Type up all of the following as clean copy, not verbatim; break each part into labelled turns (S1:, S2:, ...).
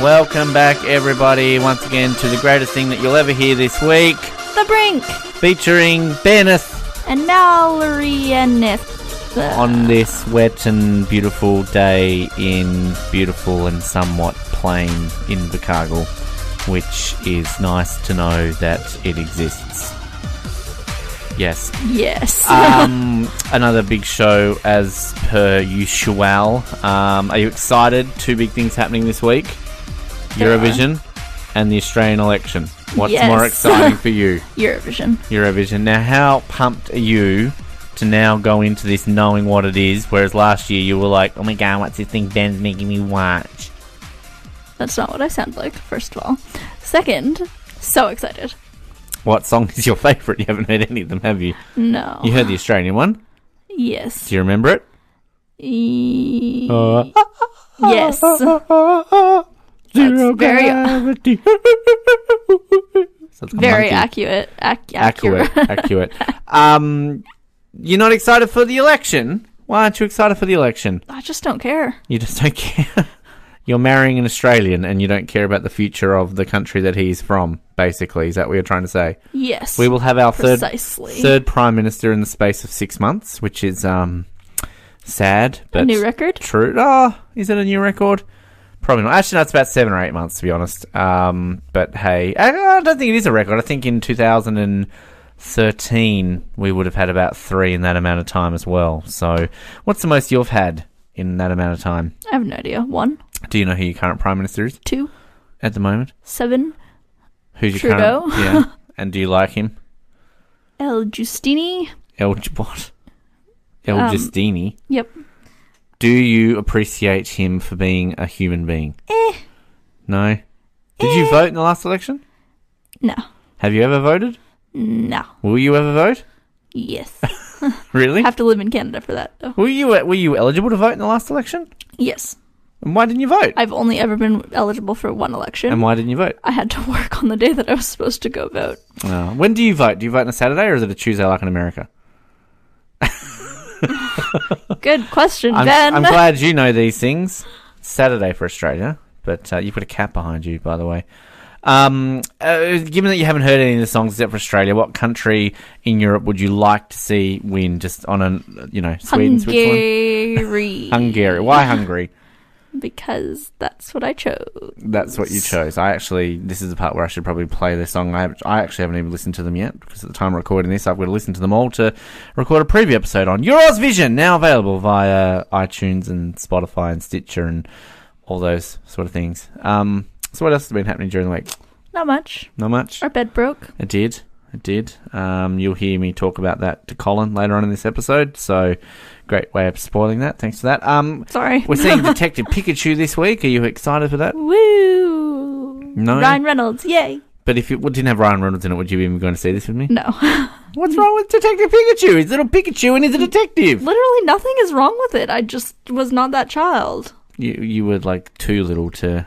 S1: Welcome back, everybody, once again to the greatest thing that you'll ever hear this week.
S2: The Brink!
S1: Featuring Benneth.
S2: And Mallory and
S1: on this wet and beautiful day in beautiful and somewhat plain Invercargill, which is nice to know that it exists. Yes.
S2: Yes.
S1: Another big show as per usual. Are you excited? Two big things happening this week. Eurovision and the Australian election. What's more exciting for you? Eurovision. Now, how pumped are you to now go into this knowing what it is, whereas last year you were like, oh my god, what's this thing Ben's making me watch?
S2: That's not what I sound like, first of all. Second, so excited.
S1: What song is your favourite? You haven't heard any of them, have you?
S2: No.
S1: You heard the Australian one?
S2: Yes.
S1: Do you remember it?
S2: Yes.
S1: Zero
S2: very
S1: gravity.
S2: very accurate.
S1: Accurate. You're not excited for the election? Why aren't you excited for the election?
S2: I just don't care.
S1: You just don't care? You're marrying an Australian and you don't care about the future of the country that he's from, basically. Is that what you're trying to say?
S2: Yes.
S1: We will have our third Prime Minister in the space of 6 months, which is sad. But
S2: a new record?
S1: True. Oh, is it a new record? Probably not. Actually, no, it's about 7 or 8 months, to be honest. But hey, I don't think it is a record. I think in 2013 we would have had about 3 in that amount of time as well. So what's the most you've had in that amount of time?
S2: I have no idea. 1.
S1: Do you know who your current Prime Minister is?
S2: 2.
S1: At the moment?
S2: 7.
S1: Who's your
S2: Trudeau.
S1: current? Yeah. And do you like him?
S2: El Giustini.
S1: What? El Giustini?
S2: Yep.
S1: Do you appreciate him for being a human being? No? Did you vote in the last election?
S2: No.
S1: Have you ever voted?
S2: No.
S1: Will you ever vote?
S2: Yes.
S1: Really?
S2: Have to live in Canada for that, though.
S1: Were you eligible to vote in the last election?
S2: Yes.
S1: And why didn't you vote?
S2: I've only ever been eligible for one election.
S1: And why didn't you vote?
S2: I had to work on the day that I was supposed to go vote.
S1: Oh. When do you vote? Do you vote on a Saturday or is it a Tuesday like in America?
S2: Good question, Ben.
S1: I'm glad you know these things. It's Saturday for Australia, but you've got a cat behind you, by the way. Given that you haven't heard any of the songs except for Australia, what country in Europe would you like to see win? Just on a, Sweden,
S2: Hungary.
S1: Hungary. Why Hungary?
S2: Because that's what I chose.
S1: That's what you chose. This is the part where I should probably play the song. I actually haven't even listened to them yet, because at the time of recording this, I've got to listen to them all to record a preview episode on Eurovision, now available via iTunes and Spotify and Stitcher and all those sort of things. So what else has been happening during the week?
S2: Not much.
S1: Not much?
S2: Our bed broke.
S1: It did. You'll hear me talk about that to Colin later on in this episode, so great way of spoiling that. Thanks for that.
S2: Sorry.
S1: We're seeing Detective Pikachu this week. Are you excited for that?
S2: Woo!
S1: No?
S2: Ryan Reynolds, yay!
S1: But if it didn't have Ryan Reynolds in it, would you even going to see this with me?
S2: No.
S1: What's wrong with Detective Pikachu? He's little Pikachu and he's a detective.
S2: Literally nothing is wrong with it. I just was not that child.
S1: You were like too little to,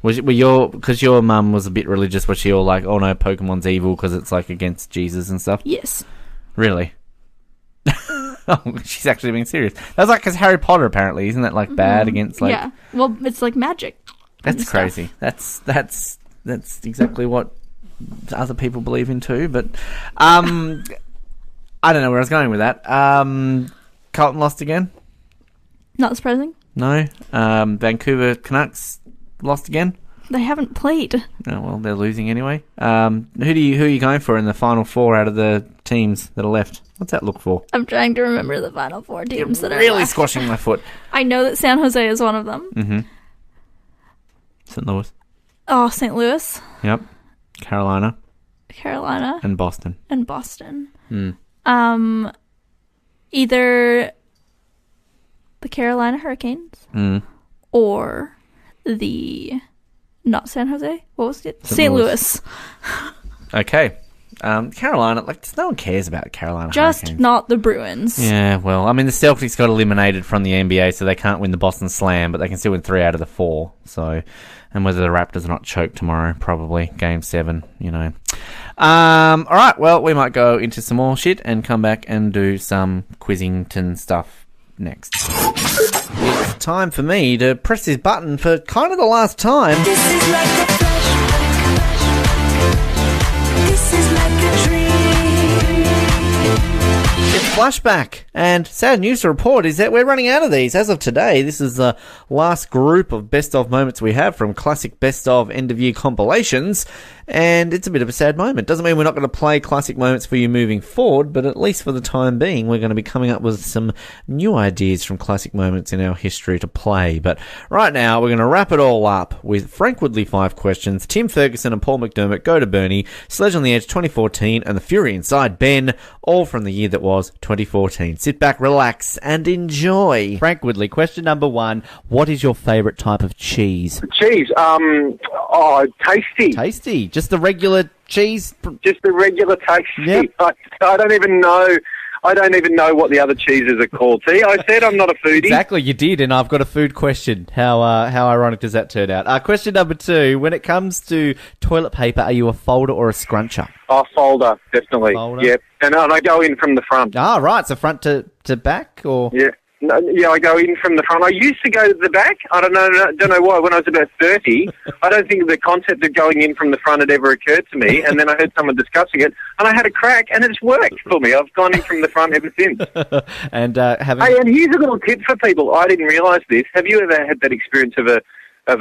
S1: because your mum was a bit religious, was she all like, oh no, Pokemon's evil because it's like against Jesus and stuff?
S2: Yes.
S1: Really? Oh, she's actually being serious. That's like because Harry Potter apparently, isn't that like bad against like?
S2: Yeah. Well, it's like magic.
S1: That's crazy. That's exactly what other people believe in too. But I don't know where I was going with that. Colin lost again.
S2: Not surprising.
S1: No. Vancouver Canucks lost again.
S2: They haven't played.
S1: Oh, well, they're losing anyway. Who are you going for in the final 4 out of the teams that are left? What's that look for?
S2: I'm trying to remember the final 4 teams that are
S1: really
S2: left.
S1: squashing my foot.
S2: I know that San Jose is one of them.
S1: Mm-hmm. St. Louis.
S2: Oh, St. Louis.
S1: Yep. Carolina.
S2: And
S1: Boston.
S2: Either the Carolina Hurricanes or the... Not San Jose? What was it? St. Louis.
S1: Okay. Carolina, no one cares about Carolina
S2: Just
S1: Hurricanes.
S2: not the Bruins.
S1: Yeah, well, I mean, the Celtics got eliminated from the NBA, so they can't win the Boston Slam, but they can still win 3 out of the 4. So, and whether the Raptors are not choked tomorrow, probably. Game 7, All right, well, we might go into some more shit and come back and do some Quizzington stuff next. It's time for me to press this button for kind of the last time.
S3: This is like a flashback. This is like a dream.
S1: It's flashback, and sad news to report is that we're running out of these. As of today, this is the last group of best of moments we have from classic best of end of year compilations, and it's a bit of a sad moment. Doesn't mean we're not going to play classic moments for you moving forward, but at least for the time being, we're going to be coming up with some new ideas from classic moments in our history to play. But right now, we're going to wrap it all up with Frank Woodley 5 questions, Tim Ferguson and Paul McDermott go to Bernie, Sledge on the Edge 2014, and The Fury Inside Ben, all from the year that was 2014. Sit back, relax, and enjoy. Frank Woodley, question number 1. What is your favourite type of cheese?
S4: Cheese, tasty.
S1: Tasty. Just the regular cheese?
S4: Just the regular tasty.
S1: Yep.
S4: I don't even know. I don't even know what the other cheeses are called. See, I said I'm not a foodie.
S1: Exactly, you did, and I've got a food question. How ironic does that turn out? Question number 2. When it comes to toilet paper, are you a folder or a scruncher?
S4: Oh, folder, definitely.
S1: Folder?
S4: Yep. And I go in from the front.
S1: Ah, right. So front to back, or?
S4: Yeah. No, yeah, I go in from the front. I used to go to the back. I don't know why. When I was about 30, I don't think the concept of going in from the front had ever occurred to me. And then I heard someone discussing it, and I had a crack, and it's worked for me. I've gone in from the front ever since.
S1: And
S4: Hey, and here's a little tip for people. I didn't realise this. Have you ever had that experience of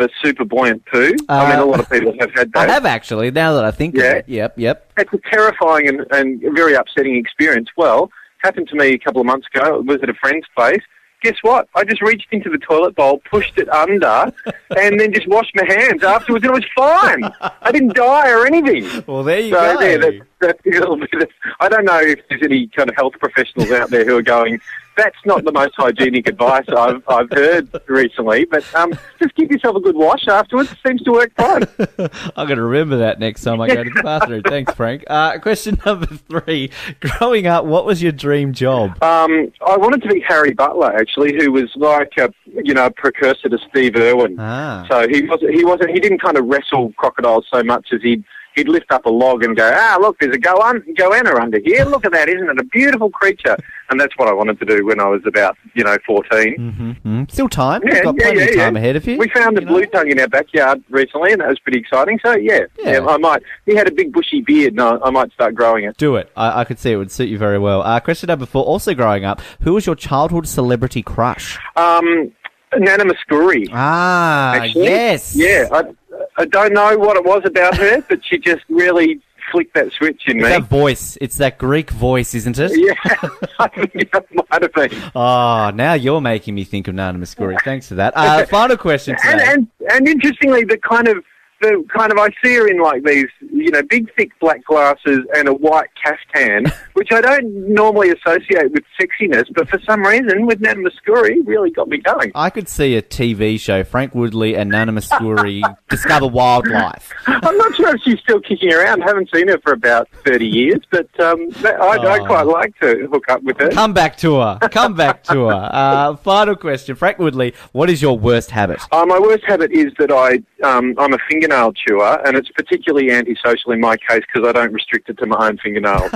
S4: a super buoyant poo? I mean, a lot of people have had that.
S1: I have actually. Now that I think of it, yep.
S4: It's a terrifying and very upsetting experience. Well, happened to me a couple of months ago. It was at a friend's place. Guess what? I just reached into the toilet bowl, pushed it under, and then just washed my hands afterwards, and it was fine. I didn't die or anything.
S1: Well, there you go.
S4: There, that's a little bit of, I don't know if there's any kind of health professionals out there who are going, that's not the most hygienic advice I've heard recently, but just give yourself a good wash afterwards. It seems to work fine.
S1: I'm going to remember that next time I go to the bathroom. Thanks, Frank. Question number 3. Growing up, what was your dream job?
S4: I wanted to be Harry Butler, actually, who was like a precursor to Steve Irwin. So he didn't kind of wrestle crocodiles so much as he'd lift up a log and go, look, there's a goanna under here. Look at that, isn't it a beautiful creature? And that's what I wanted to do when I was about, 14.
S1: Mm-hmm. Still time. You've got plenty of time ahead of you.
S4: We found a blue tongue in our backyard recently, and that was pretty exciting. So, yeah, I might. He had a big bushy beard, and I might start growing it.
S1: Do it. I could see it would suit you very well. Question number 4. Also growing up, who was your childhood celebrity crush?
S4: Nana Muscuri.
S1: Actually. Yes.
S4: Yeah, I don't know what it was about her, but she just really flicked that switch in me.
S1: That voice. It's that Greek voice, isn't it?
S4: Yeah, I think it might have been.
S1: Oh, now you're making me think of Nana Muscuri. Thanks for that. Final question today.
S4: And interestingly, the kind of I see her in like these, big thick black glasses and a white caftan, which I don't normally associate with sexiness, but for some reason with Nana Muscuri really got me going.
S1: I could see a TV show, Frank Woodley and Nana Muscuri discover wildlife.
S4: I'm not sure if she's still kicking around. I haven't seen her for about 30 years, but I'd quite like to hook up with her.
S1: Come back to her. Final question. Frank Woodley, what is your worst habit?
S4: My worst habit is that I'm a fingernail chewer, and it's particularly antisocial in my case because I don't restrict it to my own fingernails.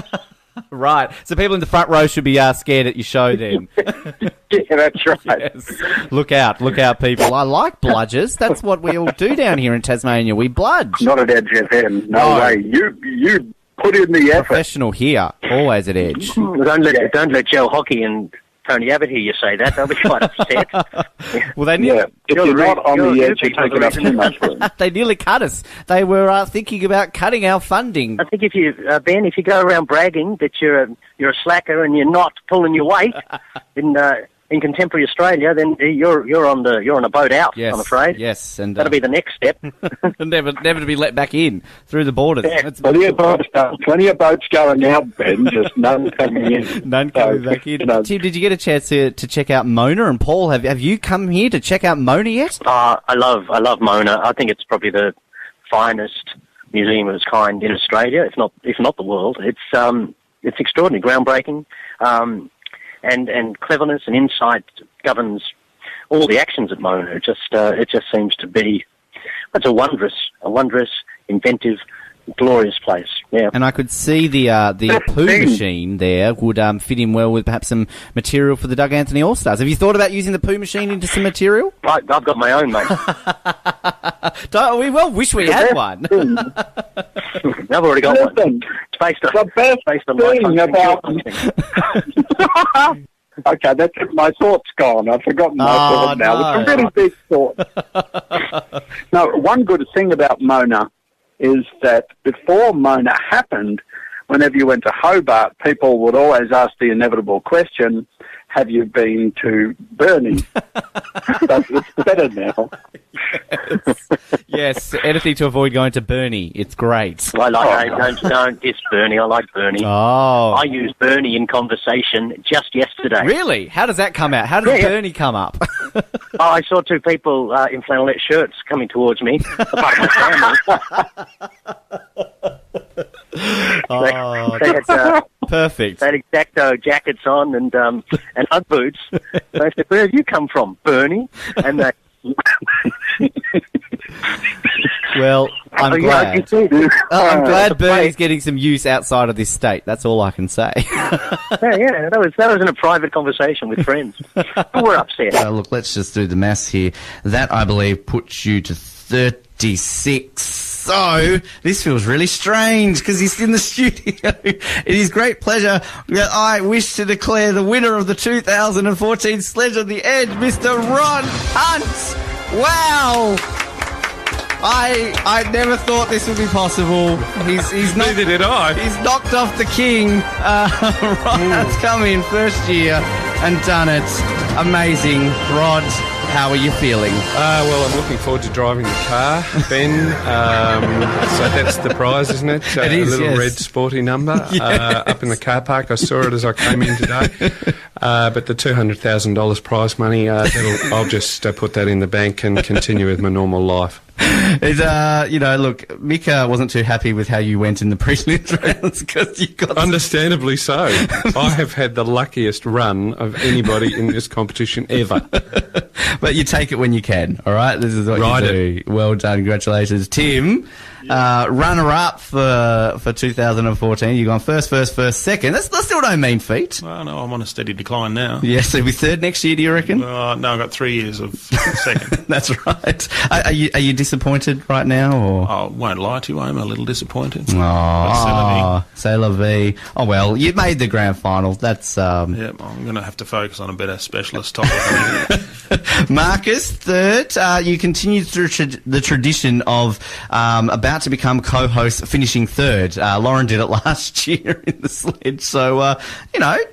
S1: Right. So people in the front row should be scared at your show then.
S4: Yeah, that's right.
S1: Yes. Look out, people. I like bludgers. That's what we all do down here in Tasmania. We bludge.
S4: Not at Edge FM. No way. You put in the effort.
S1: Professional here. Always at Edge.
S5: Don't let Joe Hockey and Tony Abbott hear you say that. They'll be quite upset.
S1: Well, they nearly,
S4: if you're not on the edge, you're taking up too much room.
S1: They nearly cut us. They were thinking about cutting our funding.
S5: I think if you, Ben, if you go around bragging that you're a slacker and you're not pulling your weight in contemporary Australia, then you're on a boat out.
S1: Yes,
S5: I'm afraid.
S1: Yes, and
S5: that'll be the next step.
S1: never to be let back in through the borders.
S4: Yeah, plenty of boats going now, Ben. Just none coming in.
S1: None coming back in. Tim, did you get a chance to check out Mona? And Paul, have you come here to check out Mona yet?
S5: I love Mona. I think it's probably the finest museum of its kind in Australia, if not the world. It's extraordinary, groundbreaking. And cleverness and insight governs all the actions at Mona. It just seems to be, it's a wondrous, inventive, glorious place. Yeah.
S1: And I could see the poo machine there would fit in well with perhaps some material for the Doug Anthony All-Stars. Have you thought about using the poo machine into some material?
S5: I've got my own, mate.
S1: We well wish we had one.
S5: I've already got one.
S4: Listen,
S5: It's based on,
S4: the best
S5: based on my
S4: thing about... Okay, that's my thought's gone. I've forgotten my thought now.
S1: No.
S4: It's a really big thought. No, one good thing about Mona is that before Mona happened, whenever you went to Hobart, people would always ask the inevitable question, have you been to Burnie? But it's better now.
S1: Yes, anything to avoid going to Burnie. It's great.
S5: I like, don't diss Bernie. I like Bernie.
S1: Oh.
S5: I used Bernie in conversation just yesterday.
S1: Really? How does that come out? How does Burnie come up?
S5: I saw two people in flannelette shirts coming towards me, apart from my
S1: Oh,
S5: family. They had,
S1: perfect.
S5: they had Exacto jackets on and Ugg boots. So I said, where have you come from, Bernie? And they...
S1: Well, I'm glad.
S5: Yeah,
S1: I'm glad Bernie's getting some use outside of this state. That's all I can say.
S5: that was in a private conversation with friends who were upset.
S1: Look, let's just do the maths here. That, I believe, puts you to 36. So, this feels really strange because he's in the studio. It is great pleasure that I wish to declare the winner of the 2014 Sledge on the Edge, Mr. Ron Hunt. Wow. I never thought this would be possible. He's not,
S6: Neither did I.
S1: He's knocked off the king. Ron Hunt's come in first year and done it. Amazing. Rod, how are you feeling?
S6: Well, I'm looking forward to driving the car, Ben. So that's the prize, isn't it?
S1: It is,
S6: a little
S1: yes.
S6: red sporty number up in the car park. I saw it as I came in today. But the $200,000 prize money, I'll just put that in the bank and continue with my normal life.
S1: It's, look, Mika wasn't too happy with how you went in the prelims rounds because you got...
S6: Understandably so. I have had the luckiest run of anybody in this competition ever.
S1: But you take it when you can, all right? This is what you do. Well done. Congratulations. Tim, runner-up for 2014. You've gone first, second. That still don't mean feat.
S7: Well, no, I'm on a steady decline now.
S1: Yes, so you'll be third next year, do you reckon?
S7: No, I've got 3 years of second.
S1: That's right. Are you disappointed right now? Or?
S7: I won't lie to you, I'm a little disappointed.
S1: Oh, c'est la vie. Oh, well, you made the grand final. That's...
S7: Yeah, I'm going to have to focus on a better specialist topic.
S1: Marcus, third. You continued through the tradition of about to become co-host, finishing third. Lauren did it last year in the Sledge. So,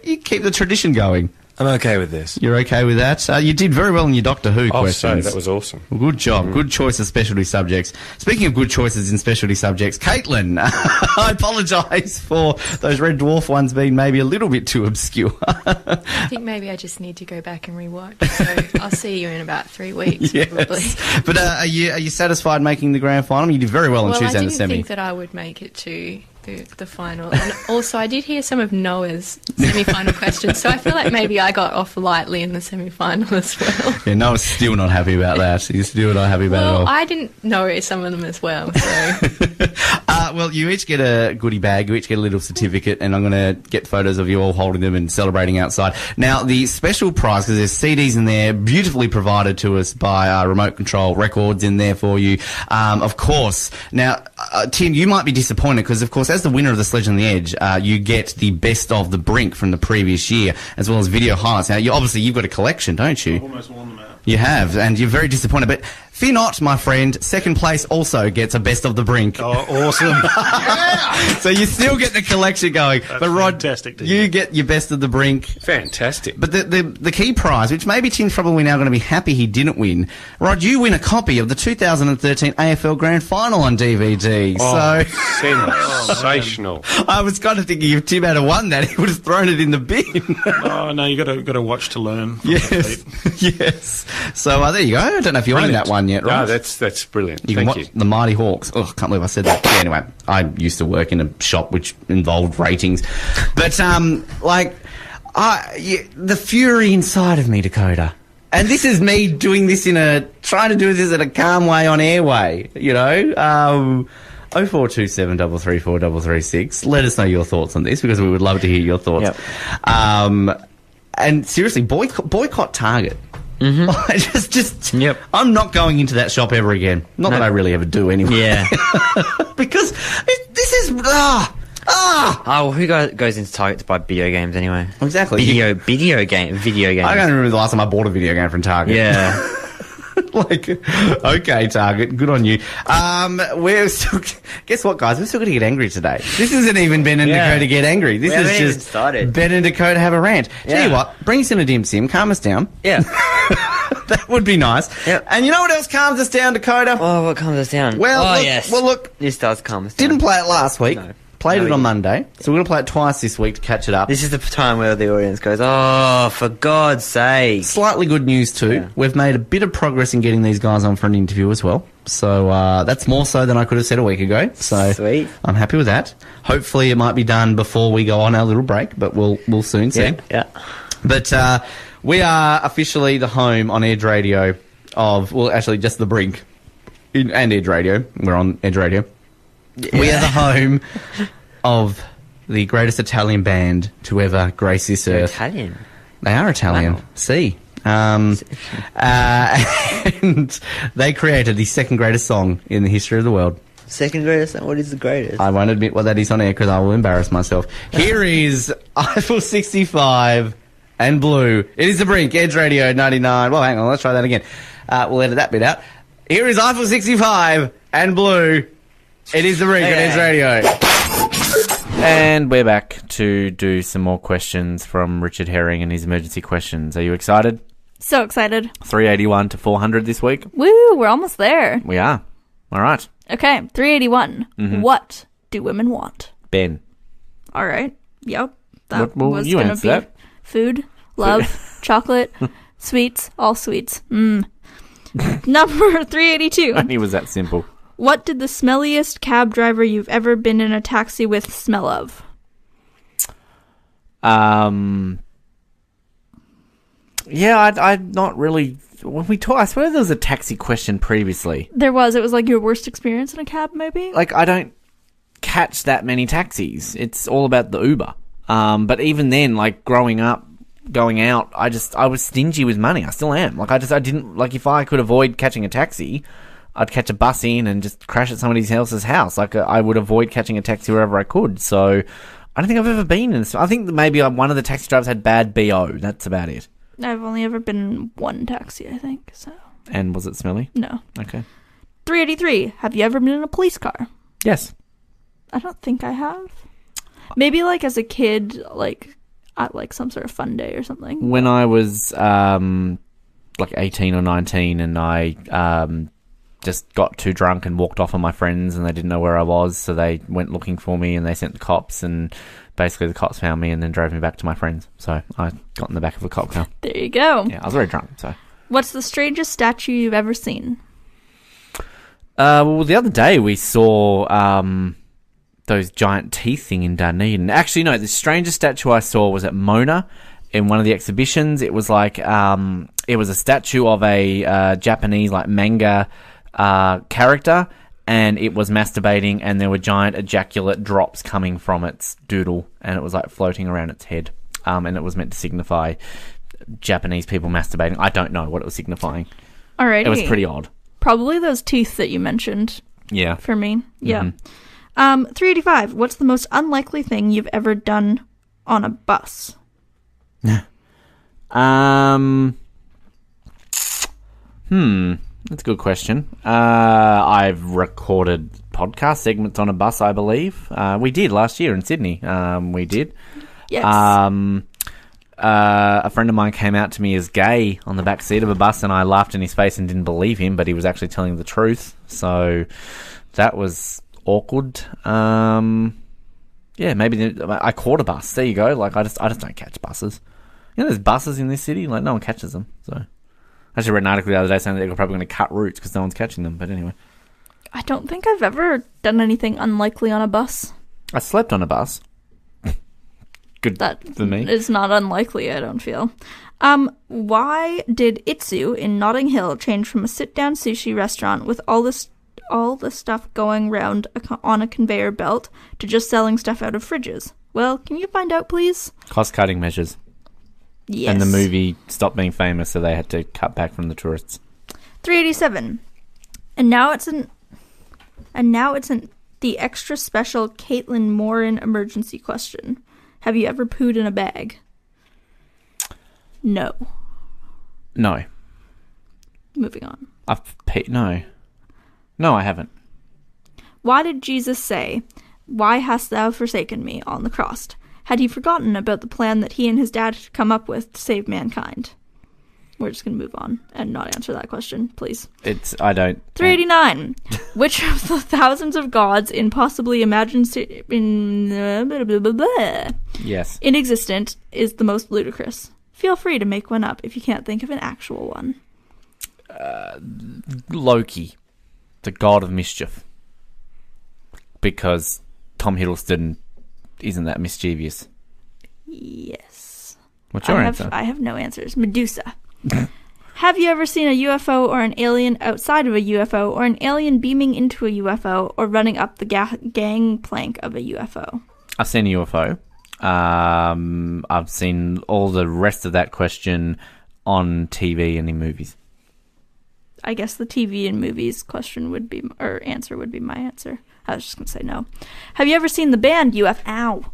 S1: you keep the tradition going.
S6: I'm okay with this.
S1: You're okay with that? You did very well in your Doctor Who questions.
S6: That was awesome.
S1: Good job. Good choice of specialty subjects. Speaking of good choices in specialty subjects, Caitlin, I apologise for those Red Dwarf ones being maybe a little bit too obscure.
S8: I think maybe I just need to go back and rewatch. So I'll see you in about 3 weeks, probably.
S1: But are you satisfied making the grand final? You did very well on Tuesday in the semi.
S8: I didn't think that I would make it to the final. And also, I did hear some of Noah's semi-final questions, so I feel like maybe I got off lightly in the semi-final as well.
S1: Yeah, Noah's still not happy about that. He's still not happy about it all.
S8: I didn't know some of them as well, so...
S1: Well, you each get a goodie bag, you each get a little certificate, and I'm going to get photos of you all holding them and celebrating outside. Now, the special prize, because there's CDs in there, beautifully provided to us by Remote Control Records in there for you. Of course. Now, Tim, you might be disappointed, because, of course, as the winner of the Sledge on the Edge, you get the best of the Brink from the previous year, as well as video highlights. Now, you've got a collection, don't you?
S7: I've almost worn them out.
S1: You have, and you're very disappointed. But fear not, my friend. Second place also gets a best of the Brink.
S7: Oh, awesome.
S1: So you still get the collection going.
S7: That's
S1: but Rod,
S7: fantastic
S1: you get your best of the Brink.
S6: Fantastic.
S1: But the key prize, which maybe Tim's probably now going to be happy he didn't win, Rod, you win a copy of the 2013 AFL Grand Final on DVD.
S6: Oh,
S1: so
S6: sensational.
S1: I was kind of thinking if Tim had won that, he would have thrown it in the bin.
S7: Oh, no, you got to watch to learn.
S1: Yes. So there you go. I don't know if you own that one yet, right?
S6: No, that's brilliant.
S1: You can watch the Mighty Hawks. Oh, I can't believe I said that. Yeah, anyway, I used to work in a shop which involved ratings. But, the fury inside of me, Dakota. And this is me doing this trying to do this in a calm way on airway,
S9: 0427 334 336. Let us know your thoughts on this because we would love to hear your thoughts.
S10: Yep.
S9: And seriously, boycott Target.
S10: Mm-hmm. Yep.
S9: I'm not going into that shop ever again. Not that I really ever do anyway.
S10: Yeah.
S9: Because this is...
S10: Oh, well, who goes into Target to buy video games anyway?
S9: Exactly.
S10: Video games.
S9: I can't remember the last time I bought a video game from Target.
S10: Yeah.
S9: Okay, Target, good on you. We're still... Guess what, guys? We're still going to get angry today. This isn't even Ben and Dakota get angry. This is just
S10: started.
S9: Ben and Dakota have a rant. Tell you what, bring us in a dim sim, calm us down.
S10: Yeah.
S9: That would be nice.
S10: Yep.
S9: And you know what else calms us down, Dakota?
S10: Oh, what calms us down?
S9: Well,
S10: yes.
S9: Well, look.
S10: This does calm us down.
S9: Didn't play it last week.
S10: No.
S9: Played it on Monday. So we're going to play it twice this week to catch it up.
S10: This is the time where the audience goes, oh, for God's sake.
S9: Slightly good news too. Yeah. We've made a bit of progress in getting these guys on for an interview as well. So that's more so than I could have said a week ago. So
S10: sweet.
S9: I'm happy with that. Hopefully it might be done before we go on our little break, but we'll soon see.
S10: Yeah.
S9: But we are officially the home on Edge Radio of, well, actually just the Brink and Edge Radio. We're on Edge Radio. Yeah. We are the home of the greatest Italian band to ever grace this earth.
S10: Italian?
S9: They are Italian.
S10: Wow.
S9: See. And they created the second greatest song in the history of the world.
S10: Second greatest? What is the greatest?
S9: I won't admit what that is on air because I will embarrass myself. Here is Eiffel 65 and Blue. It is the Brink, Edge Radio 99. Well, hang on, let's try that again. We'll edit that bit out. Here is Eiffel 65 and Blue. It is the Brink at Edge Radio.
S1: And we're back to do some more questions from Richard Herring and his emergency questions. Are you excited?
S2: So excited.
S1: 381 to 400 this week.
S2: Woo, we're almost there.
S1: We are. All right.
S2: Okay, 381.
S1: Mm-hmm.
S2: What do women want?
S1: Ben.
S2: All right. Yep. That
S1: well,
S2: was
S1: you
S2: going to
S1: answer
S2: be
S1: that.
S2: Food, love, chocolate, sweets, all sweets. Number 382.
S1: I knew it was that simple.
S2: What did the smelliest cab driver you've ever been in a taxi with smell of?
S1: Yeah, I'm not really... When we talk, I swear there was a taxi question previously.
S2: There was. It was like your worst experience in a cab, maybe?
S1: Like, I don't catch that many taxis. It's all about the Uber. But even then, like, growing up, going out, I was stingy with money. I still am. Like, I didn't... Like, if I could avoid catching a taxi... I'd catch a bus in and just crash at somebody else's house. Like, I would avoid catching a taxi wherever I could. So, I don't think I've ever been in this. I think that maybe one of the taxi drivers had bad BO. That's about it.
S2: I've only ever been in one taxi, I think, so...
S1: And was it smelly?
S2: No.
S1: Okay.
S2: 383. Have you ever been in a police car?
S1: Yes.
S2: I don't think I have. Maybe, like, as a kid, like, at, like, some sort of fun day or something.
S1: When I was, like, 18 or 19 and I... just got too drunk and walked off on my friends and they didn't know where I was, so they went looking for me and they sent the cops, and basically the cops found me and then drove me back to my friends. So I got in the back of a cop car.
S2: There you go.
S1: Yeah, I was very drunk, so...
S2: What's the strangest statue you've ever seen?
S1: Well, the other day we saw those giant teeth thing in Dunedin. Actually, no, the strangest statue I saw was at Mona in one of the exhibitions. It was like... it was a statue of a Japanese, like, manga... character, and it was masturbating, and there were giant ejaculate drops coming from its doodle, and it was like floating around its head, and it was meant to signify Japanese people masturbating. I don't know what it was signifying.
S2: Alrighty.
S1: It was pretty odd.
S2: Probably those teeth that you mentioned.
S1: Yeah.
S2: For me. Yeah.
S1: Mm-hmm.
S2: 385. What's the most unlikely thing you've ever done on a bus?
S1: That's a good question. I've recorded podcast segments on a bus, I believe. We did last year in Sydney. We did.
S2: Yes.
S1: A friend of mine came out to me as gay on the back seat of a bus, and I laughed in his face and didn't believe him, but he was actually telling the truth. So that was awkward. Yeah, maybe I caught a bus. There you go. Like, I just don't catch buses. You know, there's buses in this city. Like, no one catches them. So I actually read an article the other day saying that they're probably going to cut routes because no one's catching them. But anyway,
S2: I don't think I've ever done anything unlikely on a bus.
S1: I slept on a bus. Good for me.
S2: That is not unlikely, I don't feel. Why did Itsu in Notting Hill change from a sit-down sushi restaurant with all this all the stuff going round on a conveyor belt to just selling stuff out of fridges? Well, can you find out, please?
S1: Cost-cutting measures.
S2: Yes.
S1: And the movie stopped being famous, so they had to cut back from the tourists.
S2: 387. And now it's the extra special Caitlin Morin emergency question. Have you ever pooed in a bag? No.
S1: No.
S2: Moving on.
S1: No. No, I haven't.
S2: Why did Jesus say, "Why hast thou forsaken me?" on the cross? Had he forgotten about the plan that he and his dad had come up with to save mankind? We're just going to move on and not answer that question, please. 389. Which of the thousands of gods in possibly
S1: Yes.
S2: inexistent is the most ludicrous? Feel free to make one up if you can't think of an actual one.
S1: Loki, the god of mischief. Because Tom Hiddleston isn't that mischievous.
S2: Yes.
S1: What's your answer?
S2: I have no answers. Medusa. Have you ever seen a UFO or an alien outside of a UFO, or an alien beaming into a UFO, or running up the gangplank of a UFO?
S1: I've seen a UFO. I've seen all the rest of that question on TV and in movies.
S2: I guess the TV and movies question would be, or answer would be my answer. I was just going to say no. Have you ever seen the band UFO?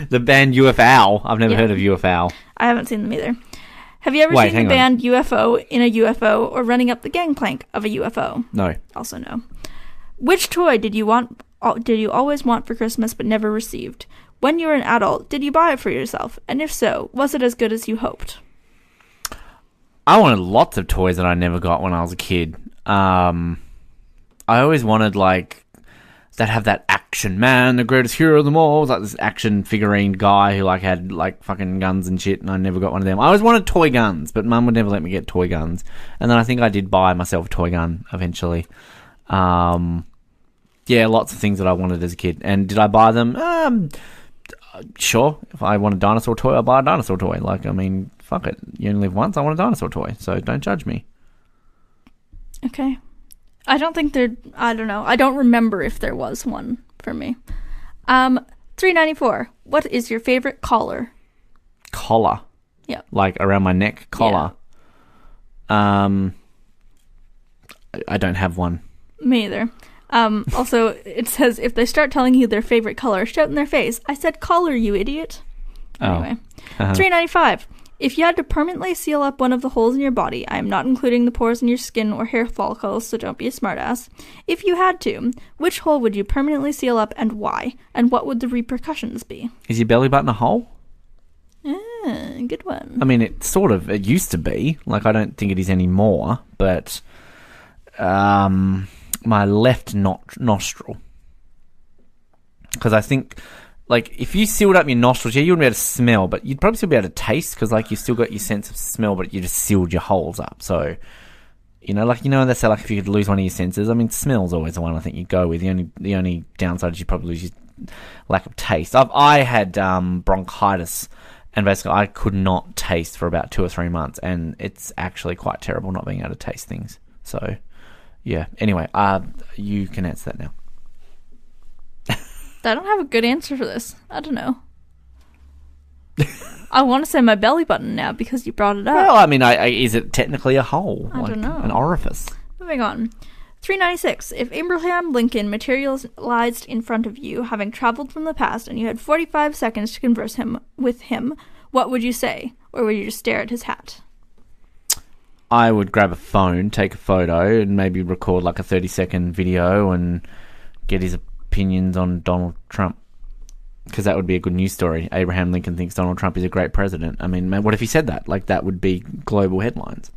S1: The band UFO? I've never heard of UFO.
S2: I haven't seen them either. Have you ever seen the band UFO in a UFO, or running up the gangplank of a UFO?
S1: No.
S2: Also no. Which toy did you always want for Christmas but never received? When you were an adult, did you buy it for yourself? And if so, was it as good as you hoped?
S1: I wanted lots of toys that I never got when I was a kid. I always wanted, that have that action man, the greatest hero of them all. It was like this action figurine guy who had fucking guns and shit, and I never got one of them. I always wanted toy guns, but Mum would never let me get toy guns. And then I think I did buy myself a toy gun eventually. Yeah, lots of things that I wanted as a kid. And did I buy them? Sure. If I want a dinosaur toy, I'll buy a dinosaur toy. Fuck it. You only live once. I want a dinosaur toy, so don't judge me.
S2: Okay. I don't think I don't know. I don't remember if there was one for me. 394. What is your favorite collar?
S1: Collar?
S2: Yeah.
S1: Around my neck? Collar? Yeah. I don't have one. Me
S2: either. Also, it says, if they start telling you their favorite color, shout in their face, "I said collar, you idiot." Anyway. 395. If you had to permanently seal up one of the holes in your body, I am not including the pores in your skin or hair follicles, so don't be a smartass. If you had to, which hole would you permanently seal up and why? And what would the repercussions be?
S1: Is your belly button a hole?
S2: Good one.
S1: It used to be. I don't think it is anymore, but my left nostril. Because I think... if you sealed up your nostrils, you wouldn't be able to smell, but you'd probably still be able to taste, because, you've still got your sense of smell, but you just sealed your holes up. So, they say, if you could lose one of your senses, smell's always the one I think you'd go with. The only downside is you probably lose your lack of taste. I had bronchitis, and basically I could not taste for about 2 or 3 months, and it's actually quite terrible not being able to taste things. So, yeah. Anyway, you can answer that now.
S2: I don't have a good answer for this. I don't know. I want to say my belly button now because you brought it up.
S1: Well, is it technically a hole?
S2: I don't know.
S1: An orifice?
S2: Moving on. 396. If Abraham Lincoln materialized in front of you, having traveled from the past, and you had 45 seconds to converse with him, what would you say? Or would you just stare at his hat?
S1: I would grab a phone, take a photo, and maybe record a 30-second video and get his opinions on Donald Trump, because that would be a good news story. Abraham Lincoln thinks Donald Trump is a great president. What if he said that? That would be global headlines.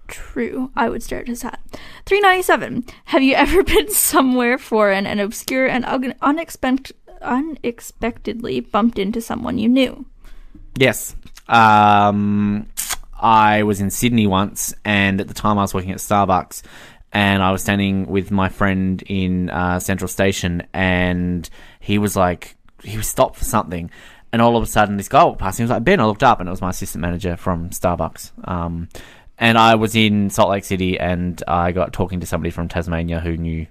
S2: True. I would stare at his hat. 397. Have you ever been somewhere foreign and obscure and unexpectedly bumped into someone you knew?
S1: Yes. I was in Sydney once, and at the time I was working at Starbucks, and I was standing with my friend in Central Station, and he was stopped for something, and all of a sudden this guy walked past, and he was like, "Ben," I looked up, and it was my assistant manager from Starbucks. And I was in Salt Lake City, and I got talking to somebody from Tasmania who knew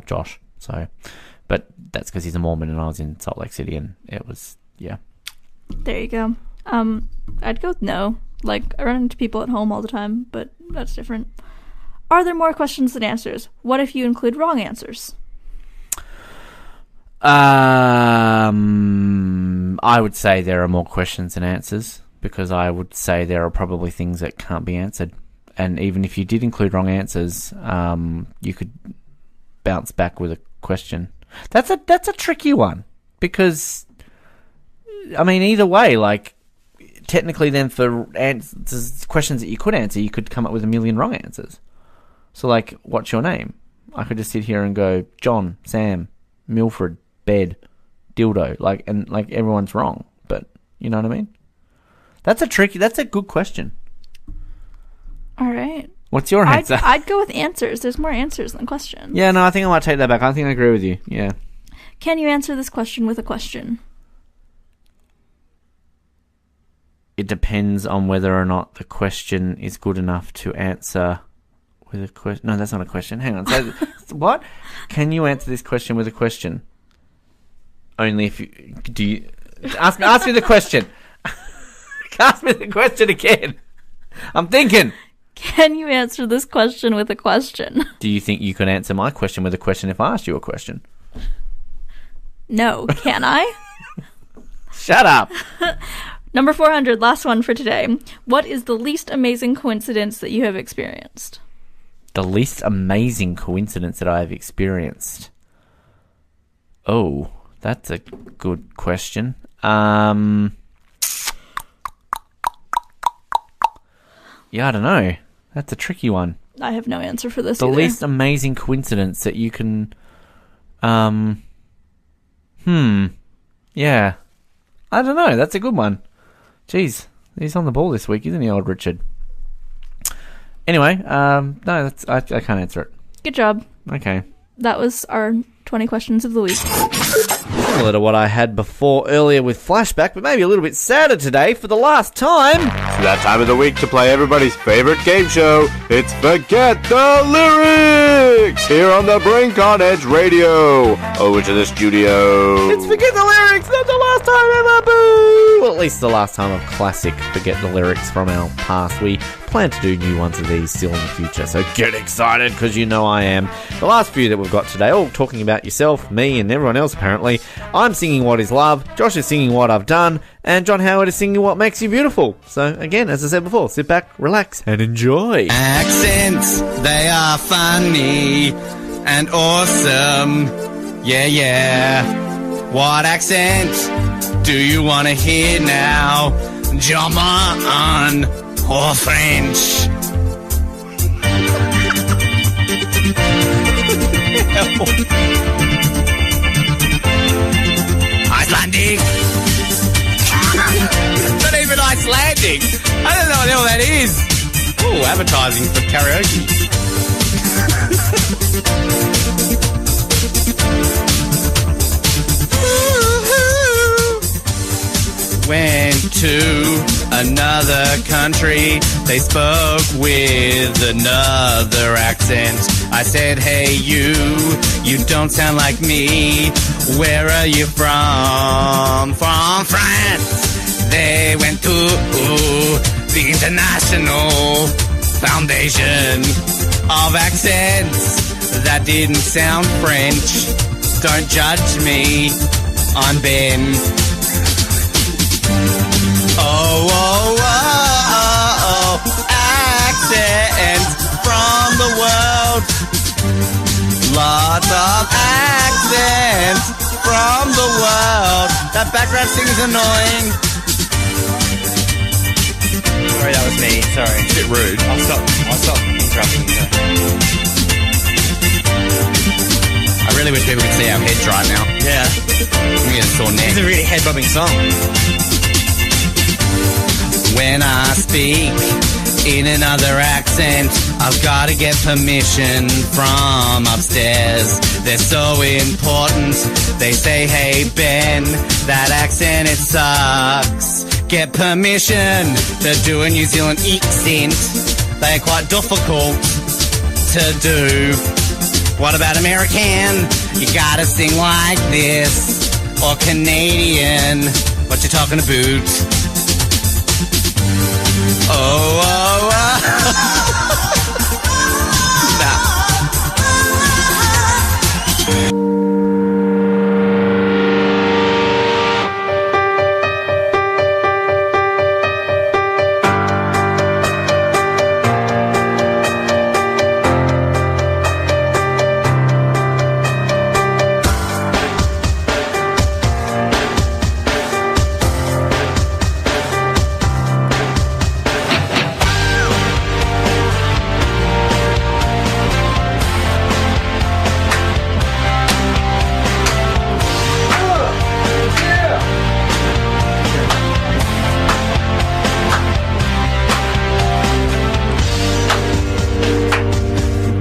S1: Josh. So, but that's because he's a Mormon, and I was in Salt Lake City, and it was, yeah.
S2: There you go. I'd go with no. Like, I run into people at home all the time, but that's different. Are there more questions than answers? What if you include wrong answers?
S1: I would say there are more questions than answers, because I would say there are probably things that can't be answered. And even if you did include wrong answers, you could bounce back with a question. That's a tricky one, because, I mean, either way, like, technically then for questions that you could answer, you could come up with a million wrong answers. So, like, what's your name? I could just sit here and go, John, Sam, Milford, bed, dildo, and everyone's wrong. But, you know what I mean? That's a good question.
S2: All right.
S1: What's your answer?
S2: I'd go with answers. There's more answers than questions.
S1: Yeah, no, I think I might take that back. I think I agree with you. Yeah.
S2: Can you answer this question with a question?
S1: It depends on whether or not the question is good enough to answer with a question. No, that's not a question. Hang on. So, what? Can you answer this question with a question? Only if you... Do you... Ask me the question. Ask me the question again. I'm thinking.
S2: Can you answer this question with a question?
S1: Do you think you could answer my question with a question if I asked you a question?
S2: No. Can I?
S1: Shut up.
S2: Number 400, last one for today. What is the least amazing coincidence that you have experienced?
S1: The least amazing coincidence that I have experienced? Oh, that's a good question. Yeah, I don't know. That's a tricky one.
S2: I have no answer for this
S1: The
S2: either.
S1: least amazing coincidence that you can... Yeah. I don't know. That's a good one. Jeez, he's on the ball this week, isn't he, old Richard? Anyway, no, I can't answer it.
S2: Good job.
S1: Okay.
S2: That was our 20 questions of the week.
S1: Similar to what I had earlier with Flashback, but maybe a little bit sadder today for the last time.
S11: It's that time of the week to play everybody's favorite game show. It's Forget the Lyrics here on the Brink on Edge Radio. Over to the studio.
S1: It's Forget the Lyrics, not the last time ever, boo! Well, at least the last time of classic Forget the Lyrics from our past. We plan to do new ones of these still in the future, so get excited, because you know I am. The last few that we've got today, all talking about yourself, me, and everyone else apparently. I'm singing What Is Love, Josh is singing What I've Done, and John Howard is singing What Makes You Beautiful. So, again, as I said before, sit back, relax, and enjoy.
S9: Accents, they are funny and awesome. Yeah. What accent do you want to hear now? German or French? Icelandic. Not even Icelandic. I don't know what the hell that is. Ooh, advertising for karaoke. Went to another country. They spoke with another accent. I said, hey, you don't sound like me. Where are you from? From France. They went to the International Foundation of Accents that didn't sound French. Don't judge me on Ben. Oh, accents from the world. Lots of accents from the world. That background sing is annoying.
S10: Sorry, that was me. Sorry.
S9: It's a bit rude.
S10: I'll stop interrupting you.
S9: I really wish people could see our heads right now.
S10: Yeah.
S9: I'm getting a sore neck.
S10: It's a really head-bobbing song.
S9: When I speak in another accent, I've got to get permission from upstairs. They're so important. They say, hey, Ben, that accent, it sucks. Get permission to do a New Zealand accent. They are quite difficult to do. What about American? You gotta sing like this. Or Canadian. What you talking about? Oh.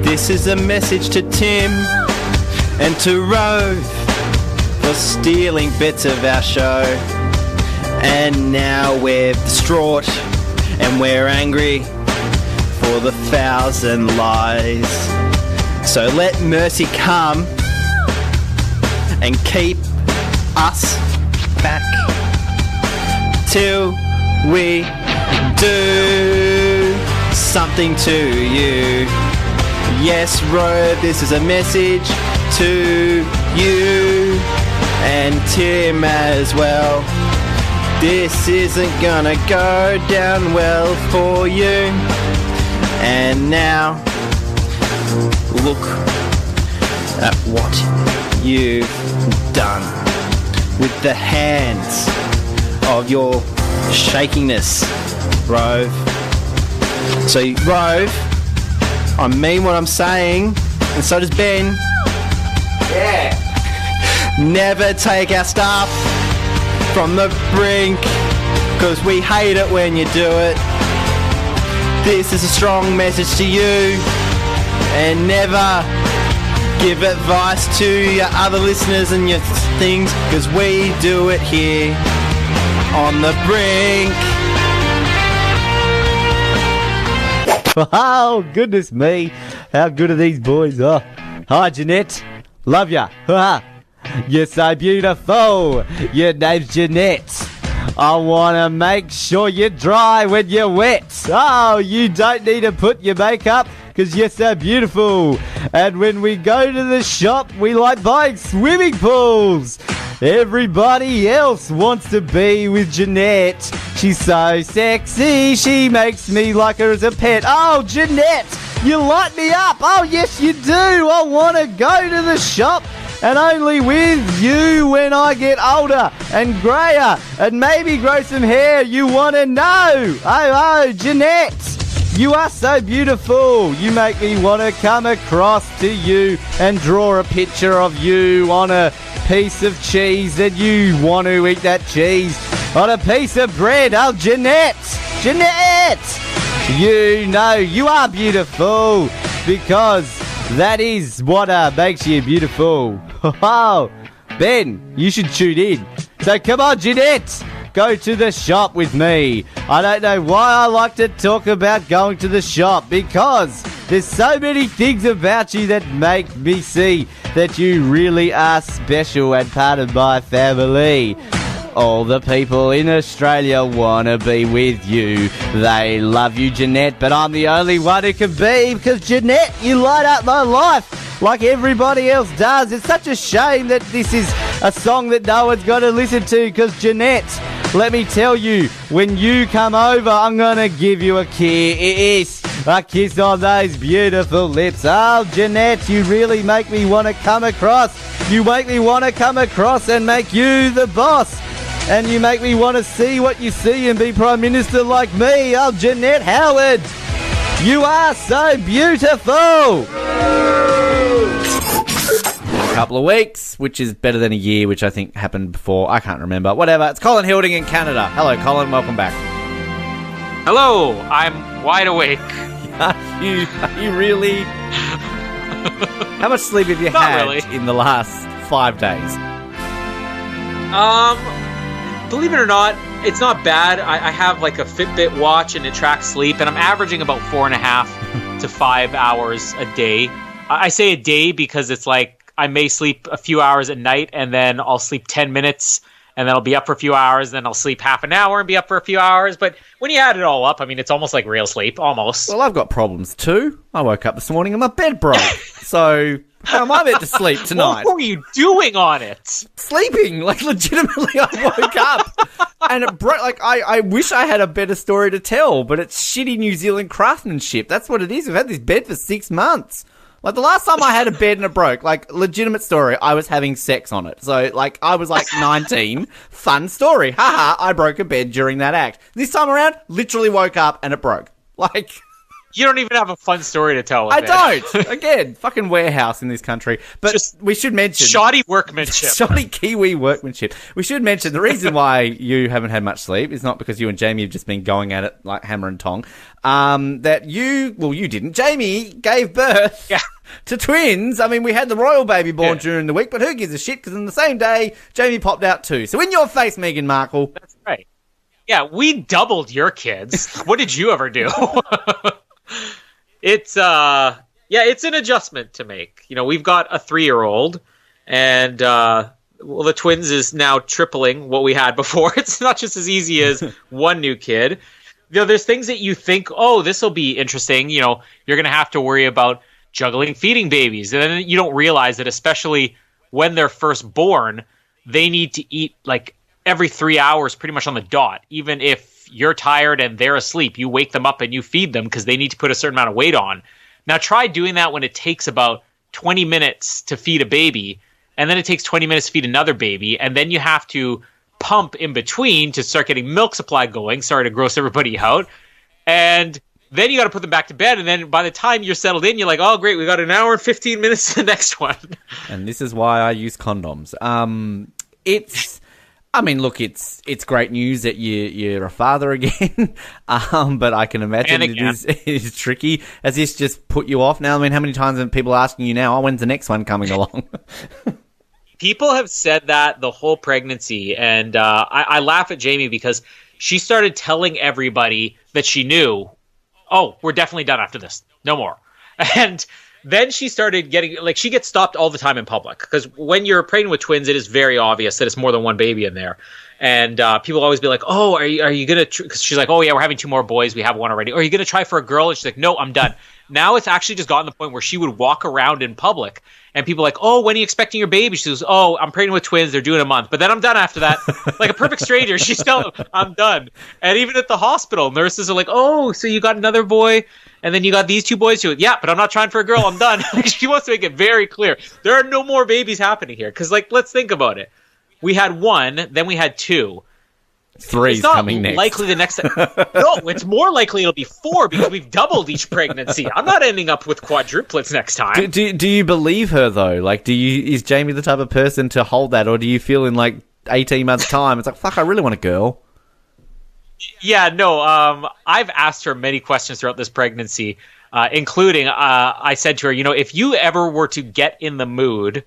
S12: This is a message to Tim and to Rove for stealing bits of our show. And now we're distraught and we're angry for the 1,000 lies. So let mercy come and keep us back till we do something to you. Yes, Rove, this is a message to you and Tim as well. This isn't gonna go down well for you. And now, look at what you've done with the hands of your shakiness, Rove. So, Rove, I mean what I'm saying, and so does Ben. Yeah. Never take our stuff from the brink, because we hate it when you do it. This is a strong message to you, and never give advice to your other listeners and your things, because we do it here on the brink.
S13: Oh, goodness me. How good are these boys? Oh. Hi, Jeanette. Love ya. You're so beautiful. Your name's Jeanette. I want to make sure you're dry when you're wet. Oh, you don't need to put your makeup because you're so beautiful. And when we go to the shop, we like buying swimming pools. Everybody else wants to be with Jeanette. She's so sexy, she makes me like her as a pet. Oh, Jeanette, you light me up. Oh, yes, you do. I want to go to the shop and only with you when I get older and greyer and maybe grow some hair. You want to know? Oh, Jeanette, you are so beautiful. You make me want to come across to you and draw a picture of you on a piece of cheese, that you want to eat that cheese on a piece of bread. Oh, Jeanette, you know you are beautiful because that is what makes you beautiful. Oh, Ben, you should tune in. So come on, Jeanette, go to the shop with me. I don't know why I like to talk about going to the shop, because there's so many things about you that make me see that you really are special and part of my family. All the people in Australia want to be with you. They love you, Jeanette, but I'm the only one who can be, because Jeanette, you light up my life like everybody else does. It's such a shame that this is a song that no one's going to listen to, because Jeanette, let me tell you, when you come over, I'm going to give you a kiss. A kiss on those beautiful lips. Oh, Jeanette, you really make me want to come across. You make me want to come across and make you the boss. And you make me want to see what you see and be Prime Minister like me. Oh, Jeanette Howard, you are so beautiful.
S1: A couple of weeks, which is better than a year, which I think happened before. I can't remember. Whatever. It's Colin Hilding in Canada. Hello, Colin. Welcome back.
S14: Hello. I'm wide awake.
S1: Are you really? How much sleep have you had in the last 5 days?
S14: Believe it or not, It's not bad. I have like a Fitbit watch and it tracks sleep, and I'm averaging about 4.5 to 5 hours a day. I say a day because it's like I may sleep a few hours at night, and then I'll sleep 10 minutes, and then I'll be up for a few hours, then I'll sleep half an hour and be up for a few hours. But when you add it all up, I mean, it's almost like real sleep, almost.
S1: Well, I've got problems too. I woke up this morning and my bed broke. So how am I meant to sleep tonight?
S14: What were you doing on it?
S1: Sleeping. Like, legitimately, I woke up and it broke. Like, I wish I had a better story to tell, but it's shitty New Zealand craftsmanship. That's what it is. We've had this bed for 6 months. Like, the last time I had a bed and it broke, like, legitimate story, I was having sex on it. So, like, I was, like, 19. Fun story. Haha, I broke a bed during that act. This time around, literally woke up and it broke. Like...
S14: You don't even have a fun story to tell.
S1: I don't. Again, fucking warehouse in this country. But just we should mention...
S14: Shoddy workmanship.
S1: Shoddy Kiwi workmanship. We should mention the reason why you haven't had much sleep is not because you and Jamie have just been going at it like hammer and tong. That you... Well, you didn't. Jamie gave birth...
S14: Yeah.
S1: To twins. I mean, we had the royal baby born during the week, but who gives a shit? Because in the same day, Jamie popped out too. So in your face, Meghan Markle.
S14: That's right. Yeah, we doubled your kids. What did you ever do? It's an adjustment to make. You know, we've got a 3-year-old, and the twins is now tripling what we had before. It's not just as easy as one new kid. You know, there's things that you think, oh, this will be interesting. You know, you're going to have to worry about juggling feeding babies. And then you don't realize that, especially when they're first born, they need to eat like every 3 hours pretty much on the dot. Even if you're tired and they're asleep, you wake them up and you feed them because they need to put a certain amount of weight on. Now try doing that when it takes about 20 minutes to feed a baby, and then it takes 20 minutes to feed another baby, and then you have to pump in between to start getting milk supply going. Sorry to gross everybody out. And then you got to put them back to bed, and then by the time you're settled in, you're like, oh, great, we got an hour and 15 minutes to the next one.
S1: And this is why I use condoms. It's great news that you're a father again, but I can imagine it is tricky. Has this just put you off now? I mean, how many times have people asking you now, oh, when's the next one coming along?
S14: People have said that the whole pregnancy, and I laugh at Jamie because she started telling everybody that she knew, oh, we're definitely done after this. No more. And then she started getting, like, she gets stopped all the time in public. Because when you're pregnant with twins, it is very obvious that it's more than one baby in there. And people always be like, oh, are you going to, because she's like, oh, yeah, we're having 2 more boys. We have one already. Or are you going to try for a girl? And she's like, no, I'm done. Now it's actually just gotten to the point where she would walk around in public and people are like, oh, when are you expecting your baby? She goes, oh, I'm pregnant with twins. They're due in a month. But then I'm done after that. Like a perfect stranger. She's telling them, I'm done. And even at the hospital, nurses are like, oh, so you got another boy? And then you got these 2 boys too. Yeah, but I'm not trying for a girl. I'm done. She wants to make it very clear. There are no more babies happening here. Because, like, let's think about it. We had 1, then we had 2.
S1: 3's coming next.
S14: Likely the next. No, it's more likely it'll be 4 because we've doubled each pregnancy. I'm not ending up with quadruplets next time.
S1: Do you believe her though? Like, is Jamie the type of person to hold that, or do you feel in like 18 months' time it's like, fuck, I really want a girl?
S14: Yeah, no. I've asked her many questions throughout this pregnancy, including I said to her, you know, if you ever were to get in the mood.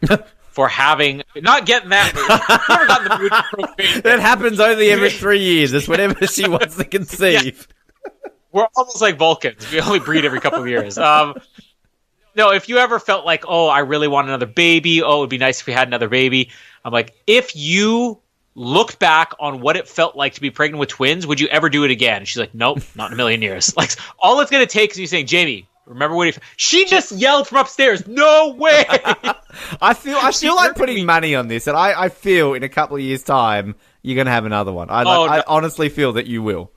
S14: For having not getting that mood. Never got in the mood for procreation.
S1: That happens only every 3 years. It's whenever she wants to conceive.
S14: Yeah. We're almost like Vulcans. We only breed every couple of years. No, if you ever felt like, oh, I really want another baby. Oh, it would be nice if we had another baby. I'm like, if you looked back on what it felt like to be pregnant with twins, would you ever do it again? She's like, nope, not in a million years. Like, all it's going to take is you saying, Jamie, remember what she just yelled from upstairs. No way.
S1: I feel like putting money on this, and I feel in a couple of years' time you're going to have another one. I honestly feel that you will.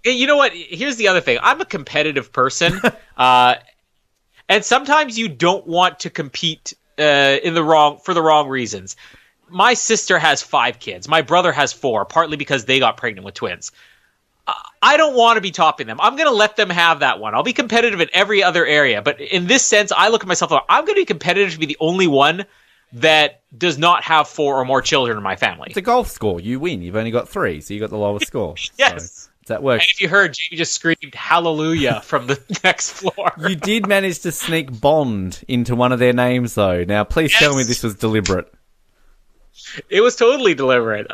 S14: You know what? Here's the other thing. I'm a competitive person, and sometimes you don't want to compete for the wrong reasons. My sister has 5 kids. My brother has 4, partly because they got pregnant with twins. I don't want to be topping them. I'm going to let them have that one. I'll be competitive in every other area. But in this sense, I look at myself, I'm going to be competitive to be the only one that does not have 4 or more children in my family.
S1: It's a golf score. You win. You've only got 3, so you got the lowest score.
S14: Yes.
S1: So that works.
S14: And if you heard, Jamie just screamed hallelujah from the next floor.
S1: You did manage to sneak Bond into one of their names, though. Now, please tell me this was deliberate.
S14: It was totally deliberate.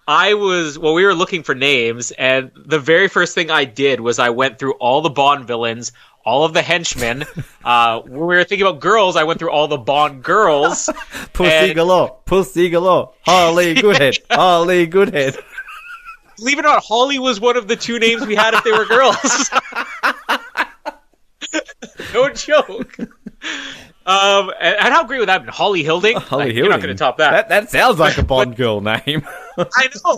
S14: we were looking for names, and the very first thing I did was I went through all the Bond villains, all of the henchmen. When we were thinking about girls, I went through all the Bond girls.
S13: Pussy galore, Holly Goodhead, Holly Goodhead.
S14: Believe it or not, Holly was one of the two names we had if they were girls. No joke. And how great would that have been? Holly Hilding? You're not going to top that.
S13: That sounds like a Bond girl name.
S14: I know.